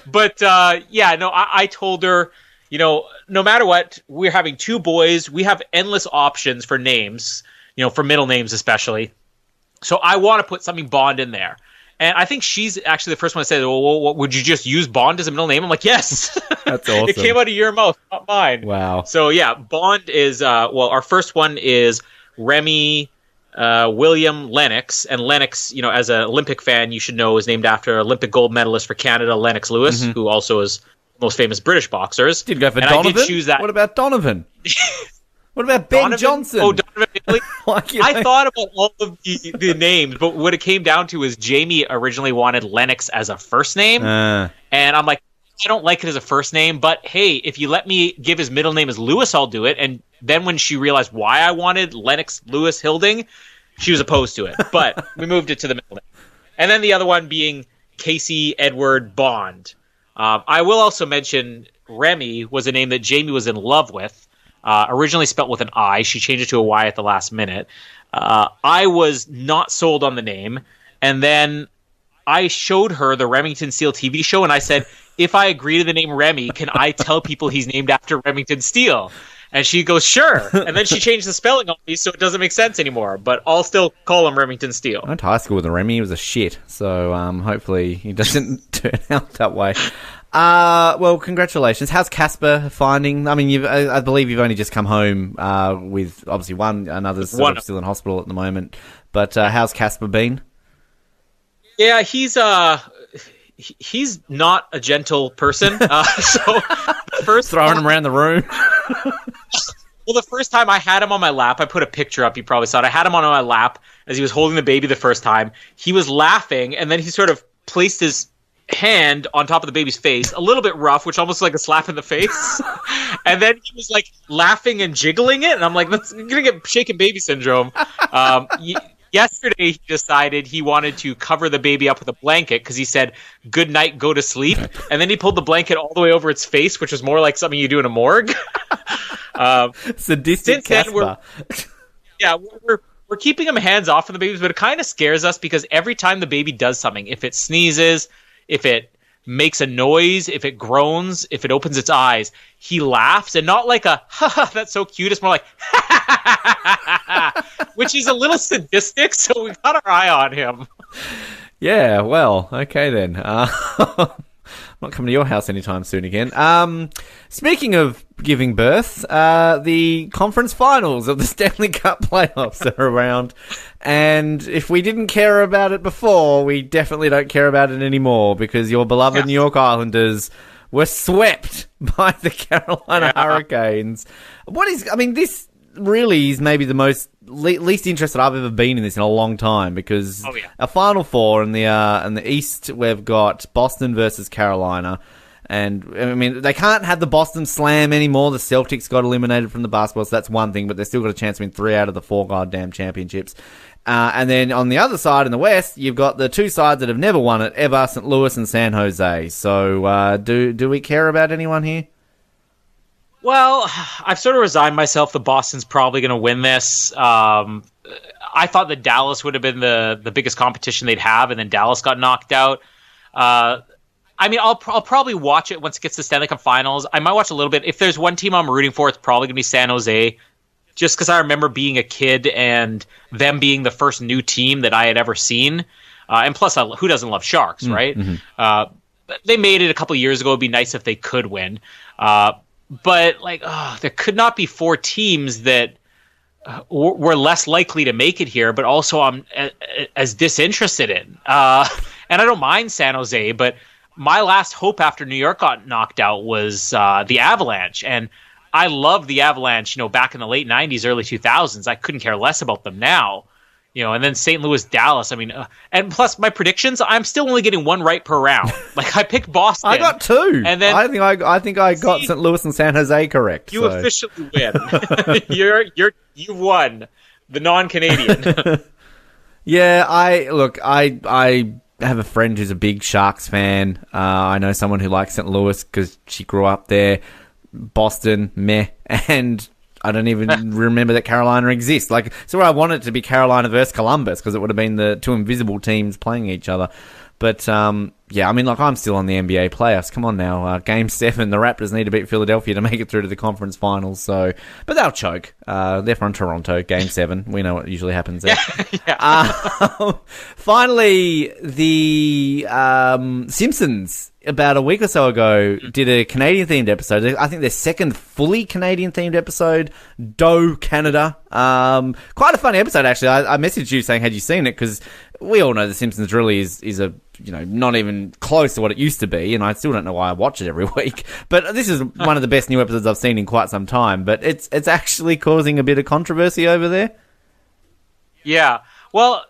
S14: But, I told her, no matter what, we're having two boys. We have endless options for names, for middle names especially. So I want to put something Bond in there. And I think she's actually the first one to say, well, would you just use Bond as a middle name? I'm like, yes.
S13: That's awesome.
S14: It came out of your mouth, not mine.
S13: Wow.
S14: So, yeah, Bond is, our first one is Remy William Lennox. And Lennox, as an Olympic fan, you should know, is named after Olympic gold medalist for Canada, Lennox Lewis, who also is the most famous British boxers.
S13: Did go for
S14: and
S13: Donovan?
S14: I did choose that.
S13: What about Donovan? What about Ben
S14: Donovan?
S13: Johnson?
S14: Oh, Donovan Bailey? I thought about all of the names, but what it came down to is Jamie originally wanted Lennox as a first name. And I'm like, I don't like it as a first name, but hey, if you let me give his middle name as Lewis, I'll do it. And then when she realized why I wanted Lennox Lewis Hilding, she was opposed to it. But we moved it to the middle name. And then the other one being Casey Edward Bond. I will also mention Remy was a name that Jamie was in love with. Originally spelt with an I. She changed it to a Y at the last minute. I was not sold on the name. And then I showed her the Remington Steele TV show, and I said, if I agree to the name Remy, can I tell people he's named after Remington Steele? And she goes, sure. And then she changed the spelling on me, so it doesn't make sense anymore. But I'll still call him Remington Steele.
S13: I went to high school with a Remy. He was a shit. So hopefully he doesn't turn out that way. Well, congratulations. How's Casper finding? I mean, I believe you've only just come home with obviously another's sort of still in hospital at the moment. But how's Casper been?
S14: Yeah, he's not a gentle person. So first
S13: throwing him around the room.
S14: Well, the first time I had him on my lap, I put a picture up. You probably saw it. I had him on my lap as he was holding the baby the first time. He was laughing, and then he sort of placed his hand on top of the baby's face, a little bit rough, which almost like a slap in the face. And then he was like laughing and jiggling it, and I'm like, that's gonna get shaken baby syndrome. Yesterday, he decided he wanted to cover the baby up with a blanket because he said, good night, go to sleep. And then he pulled the blanket all the way over its face, which was more like something you do in a morgue.
S13: Sadistic Casper.
S14: We're keeping him hands off from the babies, but it kind of scares us because every time the baby does something, if it sneezes, if it makes a noise, if it groans, if it opens its eyes, he laughs, and not like a, ha ha, that's so cute. It's more like, ha ha ha ha ha ha, which is a little sadistic, so we got our eye on him.
S13: Yeah, well, okay then. I'm not coming to your house anytime soon again. Speaking of giving birth, the conference finals of the Stanley Cup playoffs are around. And if we didn't care about it before, we definitely don't care about it anymore because your beloved New York Islanders were swept by the Carolina Hurricanes. This really is maybe the most least interested I've ever been in this in a long time because our Final Four in the East, we've got Boston versus Carolina. And, I mean, they can't have the Boston Slam anymore. The Celtics got eliminated from the basketball, so that's one thing, but they've still got a chance to win 3 out of the 4 goddamn championships. And then on the other side, in the West, you've got the 2 sides that have never won it ever, St. Louis and San Jose. So, do we care about anyone here?
S14: Well, I've sort of resigned myself that Boston's probably going to win this. I thought that Dallas would have been the biggest competition they'd have, and then Dallas got knocked out. I'll probably watch it once it gets to the Stanley Cup Finals. I might watch a little bit. If there's one team I'm rooting for, it's probably going to be San Jose, just because I remember being a kid and them being the first new team that I had ever seen. And plus, who doesn't love Sharks, right? Mm-hmm. They made it a couple of years ago. It'd be nice if they could win. But there could not be 4 teams that were less likely to make it here, but also I'm as disinterested in. And I don't mind San Jose, but my last hope after New York got knocked out was the Avalanche. And I loved the Avalanche, back in the late 90s, early 2000s. I couldn't care less about them now. And then St. Louis, Dallas. I mean, and plus my predictions, I'm still only getting one right per round. Like I picked Boston.
S1: I got two.
S14: And then
S1: I think I got St. Louis and San Jose correct.
S14: You officially win. You won the non-Canadian.
S1: Yeah, I have a friend who's a big Sharks fan. I know someone who likes St. Louis because she grew up there. Boston, meh, and I don't even remember that Carolina exists. Like, so I wanted it to be Carolina versus Columbus because it would have been the two invisible teams playing each other. But, yeah, I mean, like, I'm still on the NBA playoffs. Come on now. Game 7, the Raptors need to beat Philadelphia to make it through to the conference finals. So, but they'll choke. They're from Toronto, Game 7. We know what usually happens there. Finally, the Simpsons, about a week or so ago, did a Canadian-themed episode. I think their second fully Canadian-themed episode, Do Canada. Quite a funny episode, actually. I messaged you saying, had you seen it? Because we all know The Simpsons really is a, not even close to what it used to be, and I still don't know why I watch it every week. But this is one of the best new episodes I've seen in quite some time. But it's actually causing a bit of controversy over there.
S14: Yeah. Well,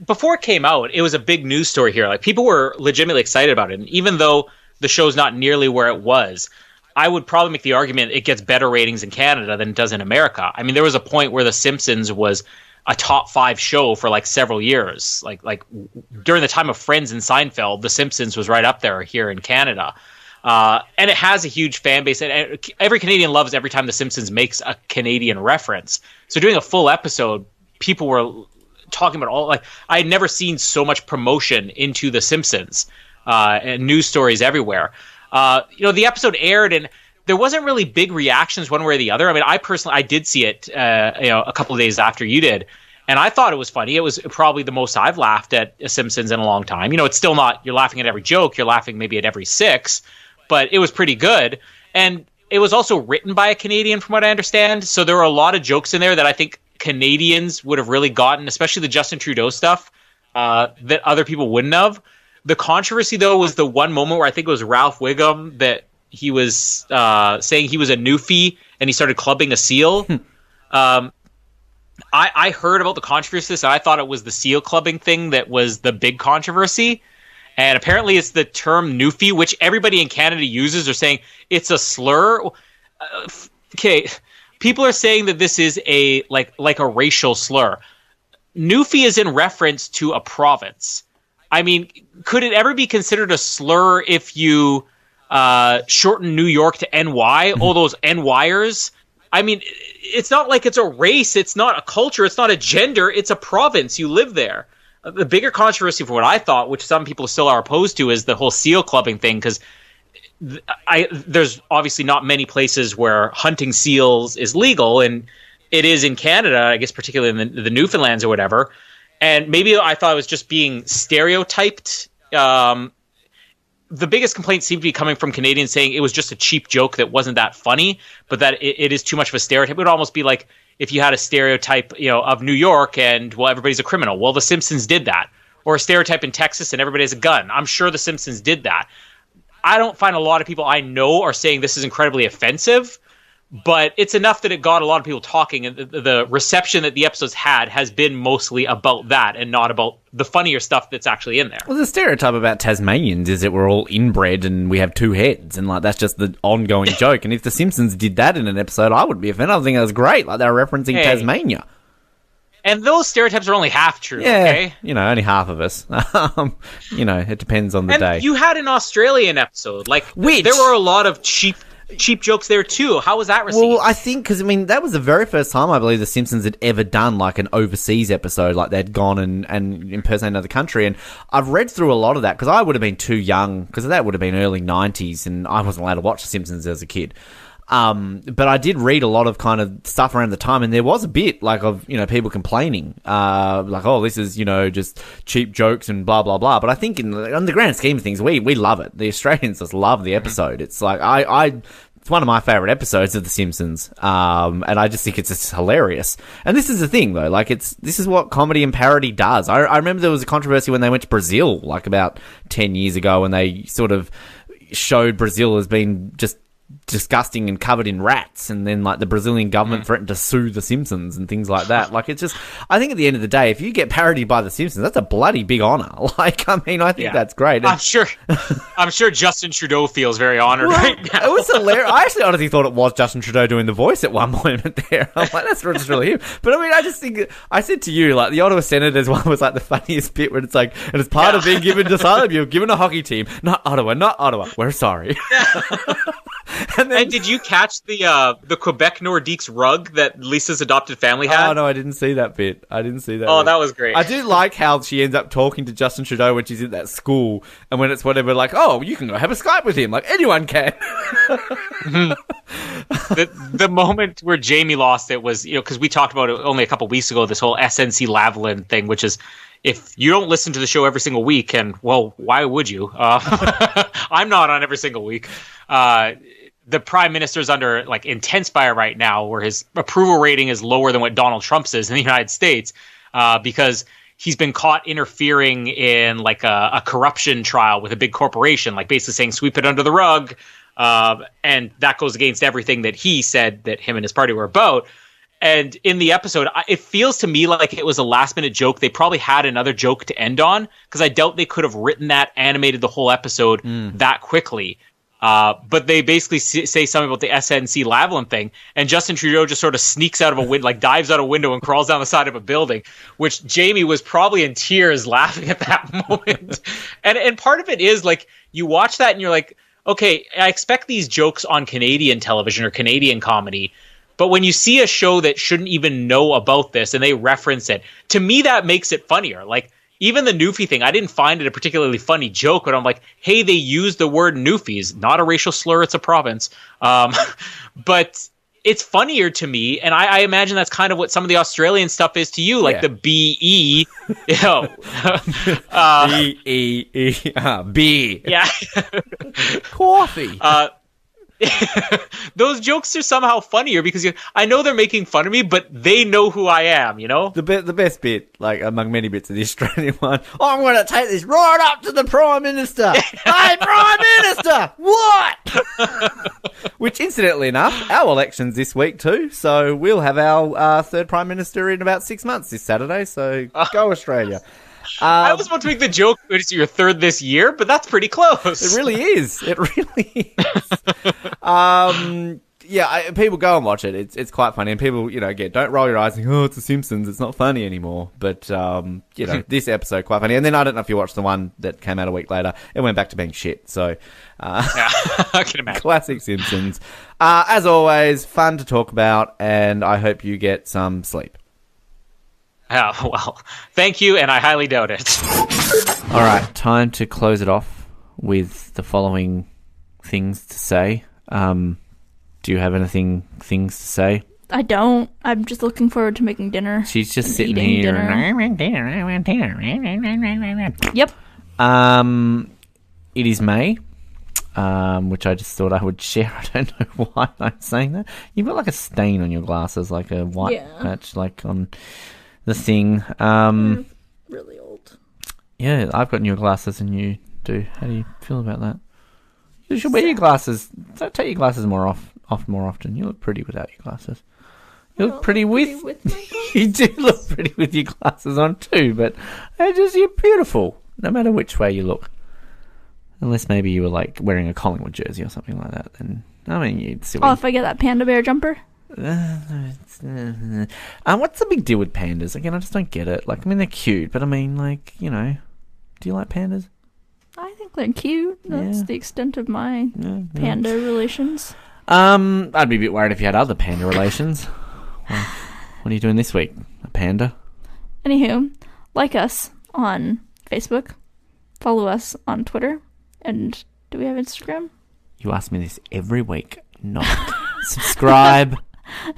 S14: before it came out, it was a big news story here. Like, people were legitimately excited about it. And even though the show's not nearly where it was, I would probably make the argument it gets better ratings in Canada than it does in America. I mean, there was a point where The Simpsons was a top 5 show for like several years. Like during the time of Friends and Seinfeld, The Simpsons was right up there here in Canada. And it has a huge fan base. And every Canadian loves every time The Simpsons makes a Canadian reference. So doing a full episode, people were talking about like, I had never seen so much promotion into The Simpsons, and news stories everywhere. The episode aired and there wasn't really big reactions one way or the other. I mean, I did see it, a couple of days after you did, and I thought it was funny. It was probably the most I've laughed at Simpsons in a long time. It's still not, you're laughing at every joke, you're laughing maybe at every 6, but it was pretty good. And it was also written by a Canadian from what I understand. So there were a lot of jokes in there that I think Canadians would have really gotten, especially the Justin Trudeau stuff, that other people wouldn't have. The controversy, though, was the one moment where I think it was Ralph Wiggum that he was saying he was a newfie and he started clubbing a seal. I heard about the controversy, so I thought it was the seal clubbing thing that was the big controversy. And apparently it's the term newfie, which everybody in Canada uses. They're saying it's a slur. Okay, people are saying that this is a like a racial slur. Newfie is in reference to a province. I mean, could it ever be considered a slur if you shorten New York to NY? All those NYers. I mean, it's not like it's a race. It's not a culture. It's not a gender. It's a province. You live there. The bigger controversy for what I thought, which some people still are opposed to, is the whole seal clubbing thing, because there's obviously not many places where hunting seals is legal, and it is in Canada, I guess, particularly in the Newfoundlands or whatever. And maybe I thought it was just being stereotyped. The biggest complaint seemed to be coming from Canadians saying it was just a cheap joke that wasn't that funny, but that it is too much of a stereotype. It would almost be like if you had a stereotype, of New York and, well, everybody's a criminal. Well, The Simpsons did that. Or a stereotype in Texas and everybody has a gun. I'm sure The Simpsons did that. I don't find a lot of people I know are saying this is incredibly offensive, but it's enough that it got a lot of people talking, and the reception that the episodes had has been mostly about that and not about the funnier stuff that's actually in there.
S1: Well, the stereotype about Tasmanians is that we're all inbred and we have 2 heads, and like that's just the ongoing joke. And if The Simpsons did that in an episode, I would be offended. I think that was great. Like, they were referencing Tasmania.
S14: And those stereotypes are only half true,
S1: yeah,
S14: okay?
S1: Only half of us. It depends on the day.
S14: You had an Australian episode. There were a lot of cheap jokes there too. How was that received?
S1: Well, I think because that was the very first time I believe The Simpsons had ever done like an overseas episode, like they'd gone and impersonated another country. And I've read through a lot of that because I would have been too young, because that would have been early 90s, and I wasn't allowed to watch The Simpsons as a kid. But I did read a lot of kind of stuff around the time, and there was a bit like of people complaining, like, oh, this is just cheap jokes and blah blah blah. But I think in the grand scheme of things, we love it. The Australians just love the episode. It's like it's one of my favorite episodes of The Simpsons, and I just think it's just hilarious. And this is the thing though, like this is what comedy and parody does. I remember there was a controversy when they went to Brazil, like about 10 years ago, when they sort of showed Brazil as being just disgusting and covered in rats, and then like the Brazilian government threatened to sue the Simpsons and things like that. Like, it's just, I think at the end of the day, if you get parodied by the Simpsons, that's a bloody big honor. Like, I mean, I think that's great.
S14: I'm sure Justin Trudeau feels very honored right now.
S1: It was hilarious. I actually honestly thought it was Justin Trudeau doing the voice at one moment there. I'm like, that's just really him. But I mean, I just think, I said to you, like, the Ottawa Senators one was like the funniest bit, where it's like, and it's part of being given to asylum, you're given a hockey team. Not Ottawa, we're sorry.
S14: And did you catch the Quebec Nordiques rug that Lisa's adopted family had?
S1: Oh, no, I didn't see that bit.
S14: Oh, that was great.
S1: I do like how she ends up talking to Justin Trudeau when she's in that school, and when it's whatever, like, oh, you can go have a Skype with him. Like, anyone can.
S14: The moment where Jamie lost it was, because we talked about it only a couple weeks ago, this whole SNC Lavalin thing, which is, if you don't listen to the show every single week, and, well, why would you? I'm not on every single week. The prime minister's under like intense fire right now, where his approval rating is lower than what Donald Trump's is in the United States, because he's been caught interfering in like a corruption trial with a big corporation, like basically saying sweep it under the rug. And that goes against everything that he said that him and his party were about. And in the episode, it feels to me like it was a last-minute joke. They probably had another joke to end on, because I doubt they could have written that, animated the whole episode that quickly. But they basically say something about the SNC Lavalin thing, and Justin Trudeau just sort of sneaks out of a window, like dives out a window and crawls down the side of a building, which Jamie was probably in tears laughing at that moment. And part of it is, like, you watch that and you're like, okay, I expect these jokes on Canadian television or Canadian comedy, but when you see a show that shouldn't even know about this and they reference it, to me that makes it funnier. Like, even the Newfie thing, I didn't find it a particularly funny joke, but I'm like, hey, they used the word Newfies. Not a racial slur, it's a province. But it's funnier to me, and I imagine that's kind of what some of the Australian stuff is to you, like the B-E.
S1: B.
S14: Yeah.
S1: Coffee.
S14: Those jokes are somehow funnier because I know they're making fun of me, but they know who I am, you know?
S1: The best bit, like among many bits of the Australian one, I'm going to take this right up to the Prime Minister. Hey, Prime Minister! What? Which, incidentally enough, our election's this week too, so we'll have our third Prime Minister in about 6 months this Saturday, so go Australia.
S14: I was about to make the joke it's your third this year, but that's pretty close.
S1: It really is. People go and watch it. It's quite funny, and people, again, don't roll your eyes and think, oh, it's The Simpsons, it's not funny anymore. But this episode quite funny. And then I don't know if you watched the one that came out a week later. It went back to being shit. So,
S14: I can imagine.
S1: Classic Simpsons. As always, fun to talk about, and I hope you get some sleep.
S14: Well, thank you, and I highly doubt it.
S1: All right, time to close it off with the following things to say. Do you have things to say?
S2: I don't. I'm just looking forward to making dinner.
S1: She's just sitting here.
S2: I want dinner. Yep.
S1: It is May, which I just thought I would share. I don't know why I'm saying that. You've got like a stain on your glasses, like a white patch, like on the thing.
S2: I'm really old.
S1: Yeah, I've got newer glasses than you do. How do you feel about that? You should wear your glasses. Take your glasses more often. You look pretty without your glasses. You look pretty with my glasses. You do look pretty with your glasses on too, but you're beautiful no matter which way you look. Unless maybe you were like wearing a Collingwood jersey or something like that, then I mean you'd see.
S2: If I get that panda bear jumper.
S1: What's the big deal with pandas? Again, I just don't get it. Like, I mean, they're cute, but I mean, like, do you like pandas?
S2: I think they're cute. That's the extent of my panda relations.
S1: I'd be a bit worried if you had other panda relations. Well, what are you doing this week? A panda?
S2: Anywho, like us on Facebook, follow us on Twitter, and do we have Instagram?
S1: You ask me this every week. Not. Subscribe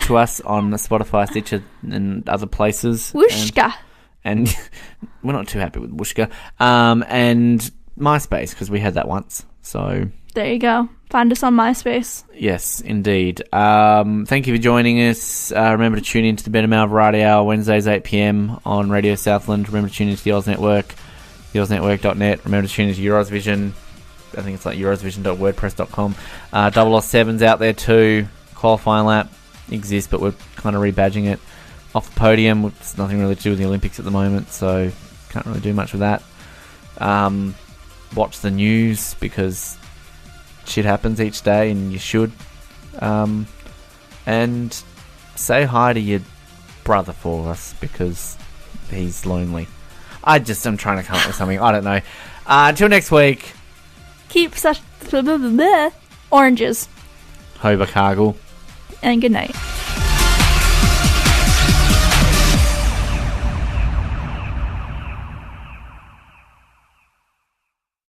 S1: to us on Spotify, Stitcher, and other places.
S2: Wooshka.
S1: And we're not too happy with Wooshka. And MySpace, because we had that once. So
S2: there you go. Find us on MySpace.
S1: Yes, indeed. Thank you for joining us. Remember to tune in to the Better Mal Variety Hour, Wednesdays 8 p.m. on Radio Southland. Remember to tune in to the Oz Network, theoznetwork.net. Remember to tune in to Eurosvision. I think it's like eurosvision.wordpress.com. 007's out there too. Qualifying lap exists, but we're kind of rebadging it. Off the podium, it's nothing really to do with the Olympics at the moment, so can't really do much with that. Watch the news because shit happens each day, and you should. And say hi to your brother for us because he's lonely. I'm trying to come up with something. I don't know. Until next week.
S2: Keep such oranges.
S1: Hoba Cargill.
S2: And good night.